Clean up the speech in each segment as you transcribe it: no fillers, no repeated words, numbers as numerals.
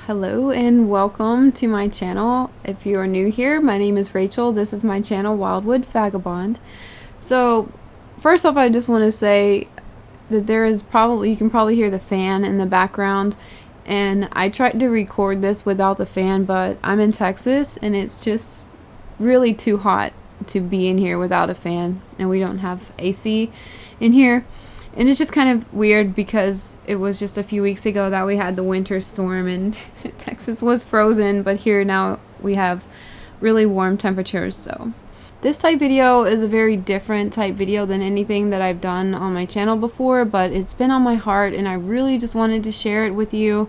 Hello and welcome to my channel. If you are new here, my name is Rachel. This is my channel, Wildwood Vagabond. So first off, I just want to say that you can probably hear the fan in the background, and I tried to record this without the fan, but I'm in Texas and it's just really too hot to be in here without a fan, and we don't have AC in here. And it's just kind of weird because it was just a few weeks ago that we had the winter storm and Texas was frozen, but here now we have really warm temperatures. So this type video is a very different type video than anything that I've done on my channel before, but it's been on my heart and I really just wanted to share it with you.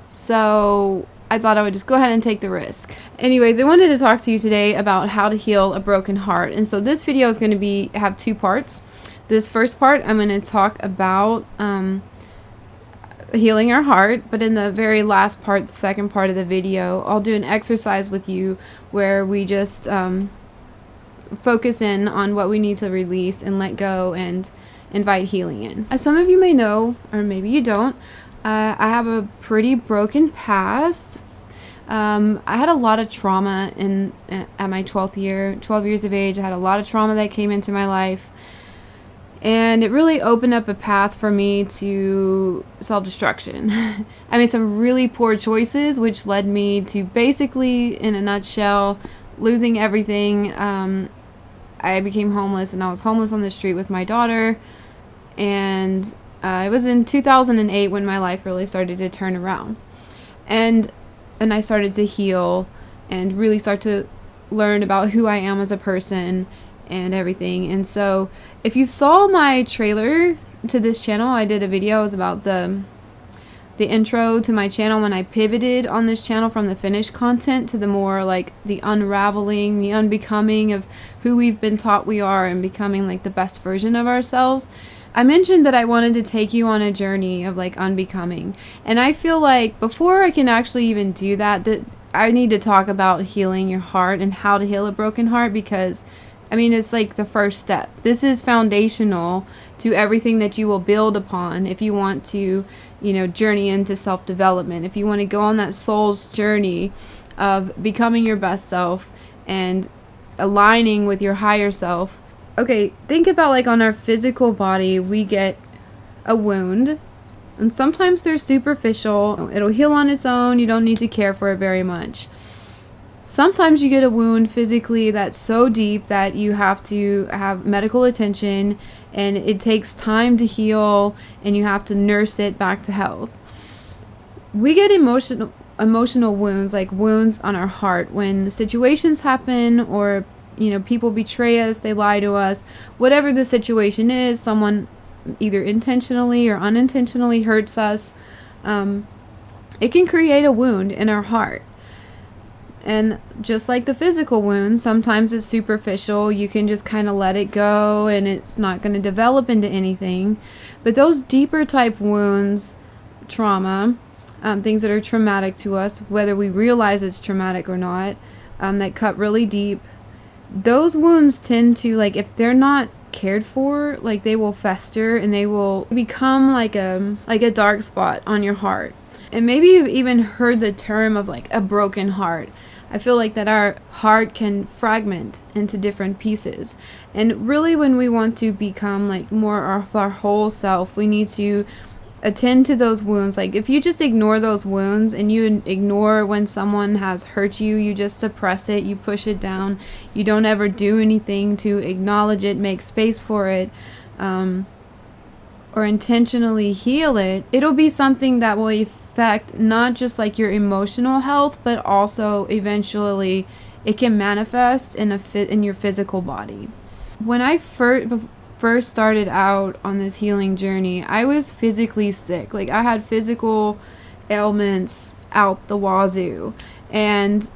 So I thought I would just go ahead and take the risk. Anyways, I wanted to talk to you today about how to heal a broken heart. And so this video is going to have two parts. This first part, I'm going to talk about healing our heart, but in the very last part, the second part of the video, I'll do an exercise with you where we just focus in on what we need to release and let go and invite healing in. As some of you may know, or maybe you don't, I have a pretty broken past. I had a lot of trauma at my 12 years of age. I had a lot of trauma that came into my life. And it really opened up a path for me to self-destruction. I made some really poor choices, which led me to basically, in a nutshell, losing everything. I became homeless, and I was homeless on the street with my daughter. And it was in 2008 when my life really started to turn around. And I started to heal and really start to learn about who I am as a person and everything. And so if you saw my trailer to this channel, I did a video. It was about the intro to my channel when I pivoted on this channel from the finished content to the more like the unraveling, the unbecoming of who we've been taught we are and becoming like the best version of ourselves. I mentioned that I wanted to take you on a journey of like unbecoming, and I feel like before I can actually even do that I need to talk about healing your heart and how to heal a broken heart, because I mean, it's like the first step. This is foundational to everything that you will build upon if you want to, journey into self-development. If you want to go on that soul's journey of becoming your best self and aligning with your higher self. Okay, think about like on our physical body, we get a wound. And sometimes they're superficial. It'll heal on its own. You don't need to care for it very much. Sometimes you get a wound physically that's so deep that you have to have medical attention, and it takes time to heal, and you have to nurse it back to health. We get emotional wounds, like wounds on our heart, when situations happen or people betray us, they lie to us, whatever the situation is, someone either intentionally or unintentionally hurts us. It can create a wound in our heart. And just like the physical wound, sometimes it's superficial. You can just kind of let it go and it's not going to develop into anything. But those deeper type wounds, trauma, things that are traumatic to us, whether we realize it's traumatic or not, that cut really deep, those wounds tend to, like, if they're not cared for, like, they will fester and they will become like a dark spot on your heart. And maybe you've even heard the term of like a broken heart. I feel like that our heart can fragment into different pieces. And really when we want to become like more of our whole self, we need to attend to those wounds. Like if you just ignore those wounds and you ignore when someone has hurt you, you just suppress it, you push it down, you don't ever do anything to acknowledge it, make space for it, or intentionally heal it, it'll be something that will affect not just like your emotional health, but also eventually it can manifest in your physical body. When I first started out on this healing journey, I was physically sick. Like I had physical ailments out the wazoo, and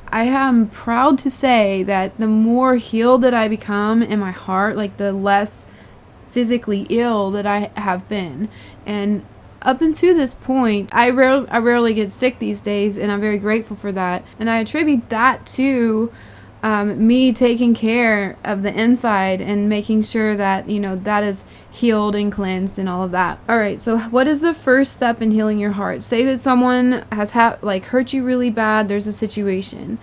I am proud to say that the more healed that I become in my heart, like the less physically ill that I have been. And up until this point, I rarely get sick these days, and I'm very grateful for that. And I attribute that to me taking care of the inside and making sure that, that is healed and cleansed and all of that. All right, so what is the first step in healing your heart? Say that someone has hurt you really bad. There's a situation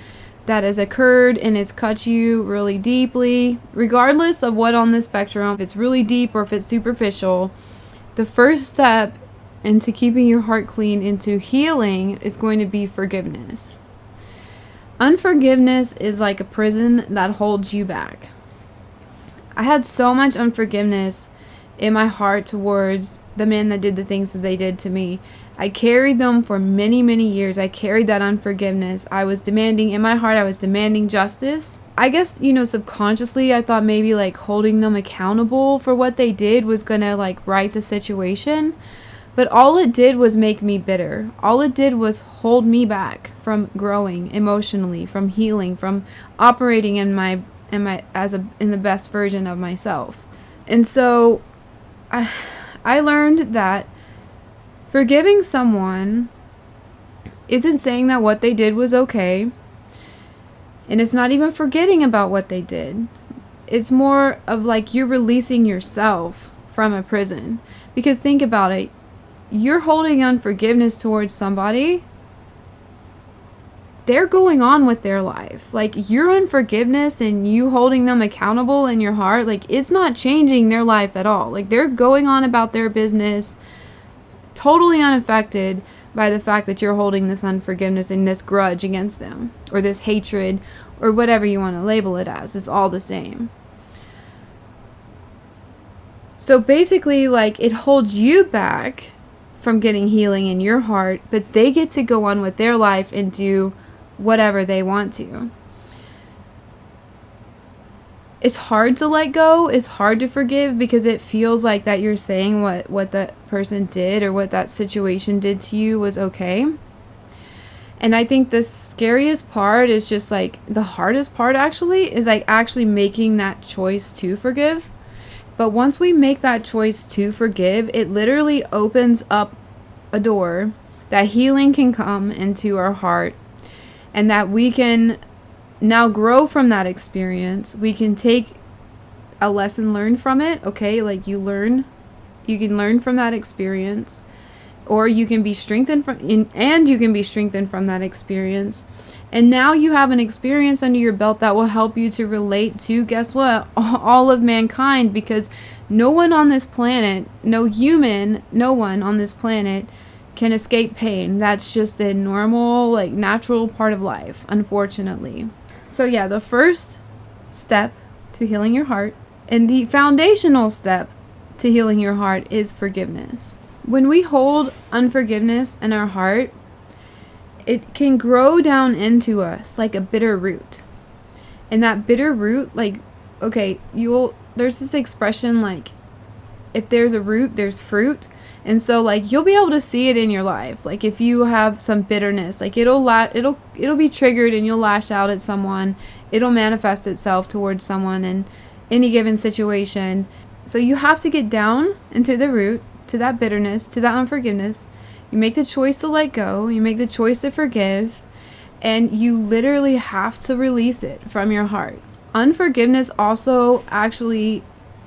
that has occurred and it's cut you really deeply. Regardless of what on the spectrum, if it's really deep or if it's superficial, the first step into keeping your heart clean, into healing, is going to be forgiveness. Unforgiveness is like a prison that holds you back. I had so much unforgiveness in my heart towards the men that did the things that they did to me. I carried them for many, many years. I carried that unforgiveness. I was demanding, in my heart, I was demanding justice. I guess, subconsciously, I thought maybe holding them accountable for what they did was gonna right the situation. But all it did was make me bitter. All it did was hold me back from growing emotionally, from healing, from operating in the best version of myself. And so I learned that forgiving someone isn't saying that what they did was okay. And it's not even forgetting about what they did. It's more of you're releasing yourself from a prison. Because think about it. You're holding unforgiveness towards somebody, they're going on with their life. Your unforgiveness and you holding them accountable in your heart, it's not changing their life at all. They're going on about their business, totally unaffected by the fact that you're holding this unforgiveness and this grudge against them, or this hatred, or whatever you want to label it as. It's all the same. So basically, it holds you back from getting healing in your heart, but they get to go on with their life and do whatever they want to. It's hard to let go. It's hard to forgive because it feels like that you're saying what that person did or what that situation did to you was okay. And I think the scariest part is just the hardest part actually is actually making that choice to forgive. But once we make that choice to forgive, it literally opens up a door that healing can come into our heart, and that we can now grow from that experience. We can take a lesson learned from it, okay? You can learn from that experience, or you can be strengthened from that experience. And now you have an experience under your belt that will help you to relate to, guess what? All of mankind, because no one on this planet, no one on this planet can escape pain. That's just a normal, natural part of life, unfortunately. So yeah, the first step to healing your heart, and the foundational step to healing your heart, is forgiveness. When we hold unforgiveness in our heart, it can grow down into us like a bitter root. And that bitter root, there's this expression, if there's a root, there's fruit. And so, you'll be able to see it in your life. If you have some bitterness, it'll be triggered and you'll lash out at someone. It'll manifest itself towards someone in any given situation. So you have to get down into the root, to that bitterness, to that unforgiveness. You make the choice to let go. You make the choice to forgive. And you literally have to release it from your heart. Unforgiveness also actually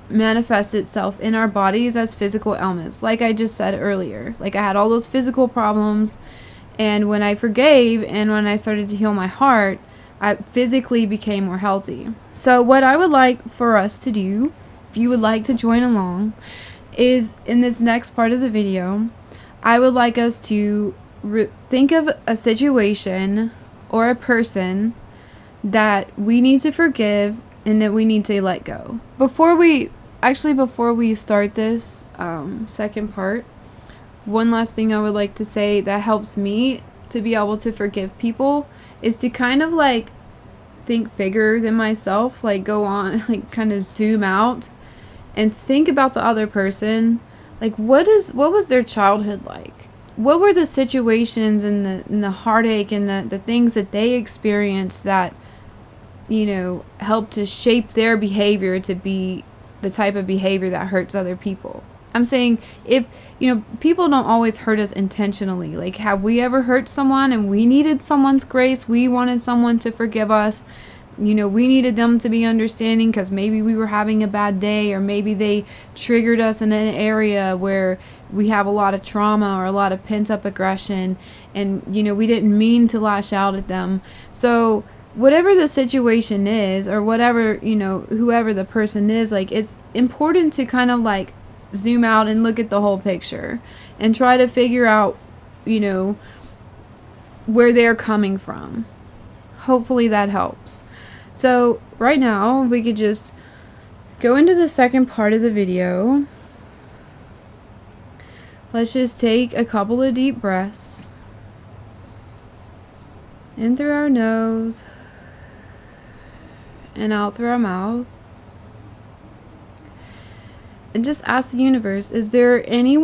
manifests itself in our bodies as physical ailments. Like I just said earlier. I had all those physical problems. And when I forgave and when I started to heal my heart, I physically became more healthy. So what I would like for us to do, if you would like to join along, is in this next part of the video, I would like us to think of a situation or a person that we need to forgive and that we need to let go. Before we start this second part, one last thing I would like to say that helps me to be able to forgive people is to kind of think bigger than myself, go on, kind of zoom out and think about the other person. What was their childhood like? What were the situations and the heartache and the things that they experienced that, helped to shape their behavior to be the type of behavior that hurts other people? I'm saying, if, people don't always hurt us intentionally. Have we ever hurt someone and we needed someone's grace? We wanted someone to forgive us, we needed them to be understanding because maybe we were having a bad day, or maybe they triggered us in an area where we have a lot of trauma or a lot of pent-up aggression, and we didn't mean to lash out at them. So whatever the situation is, or whatever, whoever the person is, like, it's important to kind of like zoom out and look at the whole picture and try to figure out where they're coming from. Hopefully that helps. So right now, we could just go into the second part of the video. Let's just take a couple of deep breaths in through our nose and out through our mouth. And just ask the universe, is there any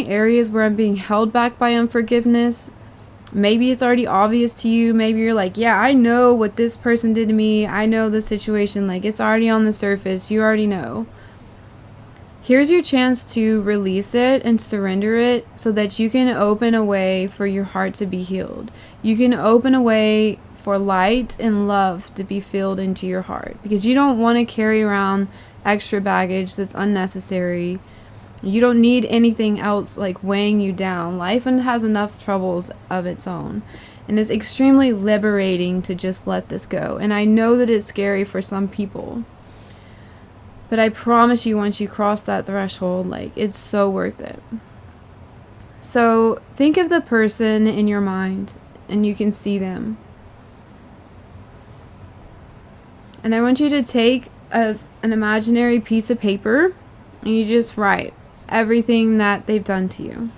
areas where I'm being held back by unforgiveness? Maybe it's already obvious to you. Maybe you're like, yeah, I know what this person did to me. I know the situation. Like, it's already on the surface. You already know. Here's your chance to release it and surrender it so that you can open a way for your heart to be healed. You can open a way for light and love to be filled into your heart, because you don't want to carry around extra baggage that's unnecessary. You don't need anything else like weighing you down. Life has enough troubles of its own. And it's extremely liberating to just let this go. And I know that it's scary for some people. But I promise you, once you cross that threshold, like, it's so worth it. So think of the person in your mind, and you can see them. And I want you to take an imaginary piece of paper, and you just write everything that they've done to you.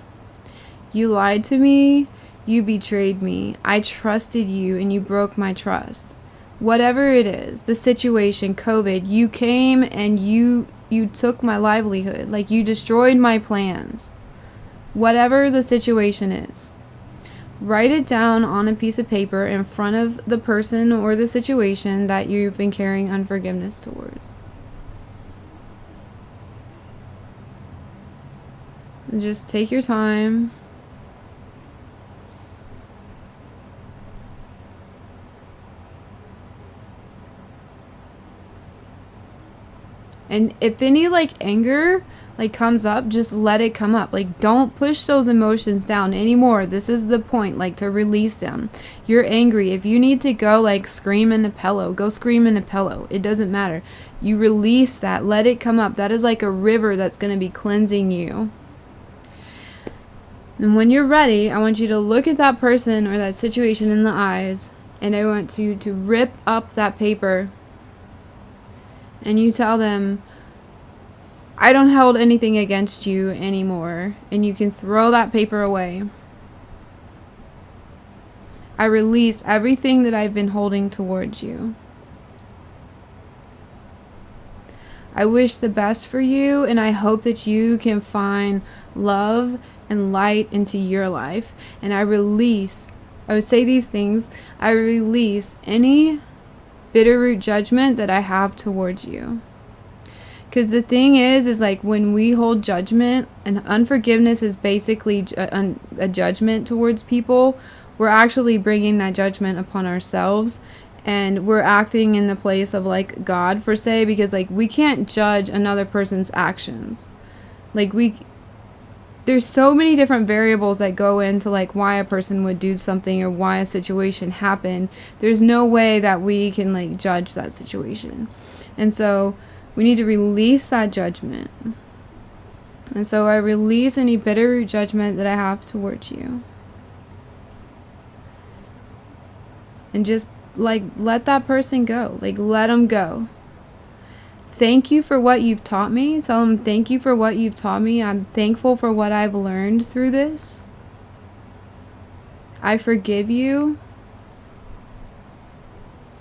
You lied to me. You betrayed me. I trusted you, and you broke my trust. Whatever it is, the situation, COVID, you came and you took my livelihood. Like, you destroyed my plans. Whatever the situation is, write it down on a piece of paper in front of the person or the situation that you've been carrying unforgiveness towards. And just take your time. And if any anger comes up, just let it come up. Don't push those emotions down anymore. This is the point, to release them. You're angry. If you need to go scream in a pillow, go scream in a pillow. It doesn't matter. You release that. Let it come up. That is like a river that's going to be cleansing you. And when you're ready, I want you to look at that person or that situation in the eyes, and I want you to rip up that paper. And you tell them, I don't hold anything against you anymore. And you can throw that paper away. I release everything that I've been holding towards you. I wish the best for you, and I hope that you can find love and light into your life. And I would say these things, I release any bitter root judgment that I have towards you. Because the thing is when we hold judgment, and unforgiveness is basically a judgment towards people, we're actually bringing that judgment upon ourselves, and we're acting in the place of God, per se, because we can't judge another person's actions. There's so many different variables that go into why a person would do something or why a situation happened. There's no way that we can judge that situation. And so we need to release that judgment. And so I release any bitter judgment that I have towards you. And just let that person go. Let them go. Thank you for what you've taught me. Tell them, thank you for what you've taught me. I'm thankful for what I've learned through this. I forgive you.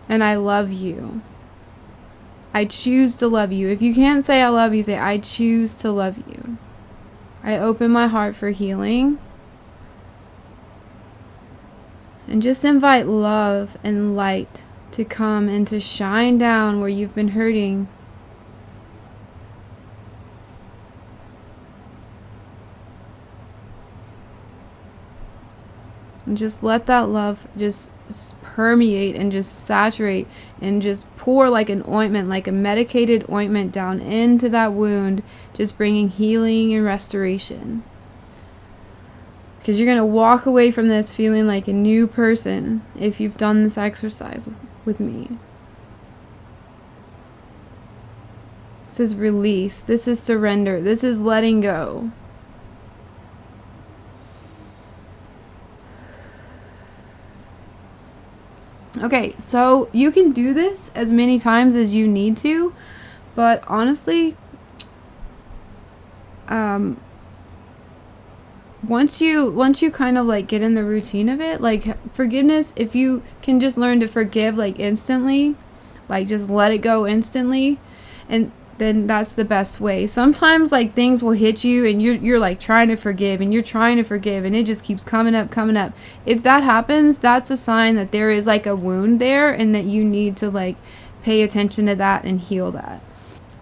And I love you. I choose to love you. If you can't say I love you, say I choose to love you. I open my heart for healing. And just invite love and light to come and to shine down where you've been hurting. And just let that love just permeate and just saturate and just pour like an ointment, like a medicated ointment down into that wound, just bringing healing and restoration. Because you're going to walk away from this feeling like a new person if you've done this exercise with me. This is release. This is surrender. This is letting go. Okay, so you can do this as many times as you need to, but honestly, once you kind of like get in the routine of it, like forgiveness, if you can just learn to forgive like instantly, like just let it go instantly, and then that's the best way. Sometimes like things will hit you and you're like trying to forgive and it just keeps coming up. If that happens, that's a sign that there is like a wound there and that you need to like pay attention to that and heal that.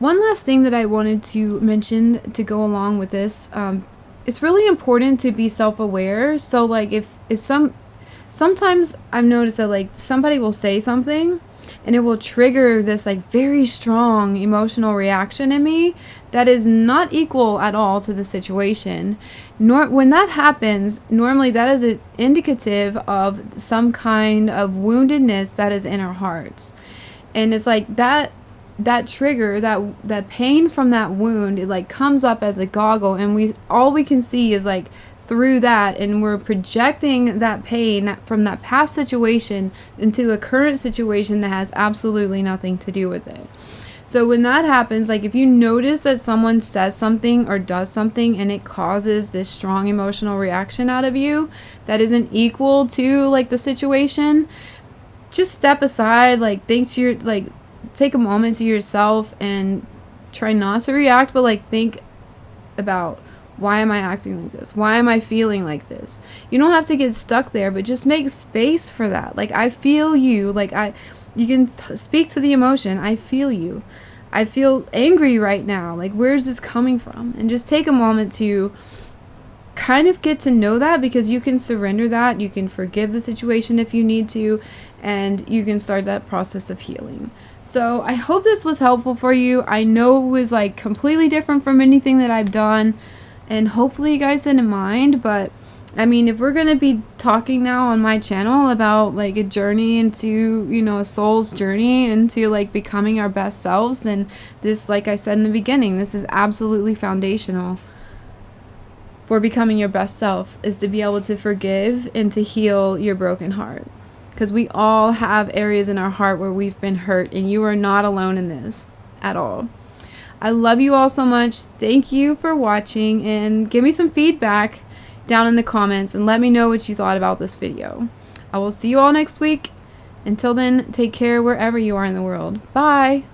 One last thing that I wanted to mention to go along with this, it's really important to be self-aware. So like if sometimes I've noticed that like somebody will say something and it will trigger this like very strong emotional reaction in me that is not equal at all to the situation. When that happens, normally that is an indicative of some kind of woundedness that is in our hearts. And it's like that trigger, that pain from that wound, it like comes up as a goggle, and all we can see is like through that, and we're projecting that pain from that past situation into a current situation that has absolutely nothing to do with it. So when that happens, like if you notice that someone says something or does something and it causes this strong emotional reaction out of you that isn't equal to like the situation, just step aside, like take a moment to yourself and try not to react, but like think about, why am I acting like this? Why am I feeling like this? You don't have to get stuck there, but just make space for that. Like, I feel you. Like, you can speak to the emotion. I feel you. I feel angry right now. Like, where's this coming from? And just take a moment to kind of get to know that, because you can surrender that. You can forgive the situation if you need to, and you can start that process of healing. So I hope this was helpful for you. I know it was like completely different from anything that I've done, and hopefully you guys didn't mind. But I mean, if we're going to be talking now on my channel about like a journey into, a soul's journey into like becoming our best selves, then this, like I said in the beginning, this is absolutely foundational for becoming your best self, is to be able to forgive and to heal your broken heart. Because we all have areas in our heart where we've been hurt, and you are not alone in this at all. I love you all so much. Thank you for watching, and give me some feedback down in the comments and let me know what you thought about this video. I will see you all next week. Until then, take care wherever you are in the world. Bye!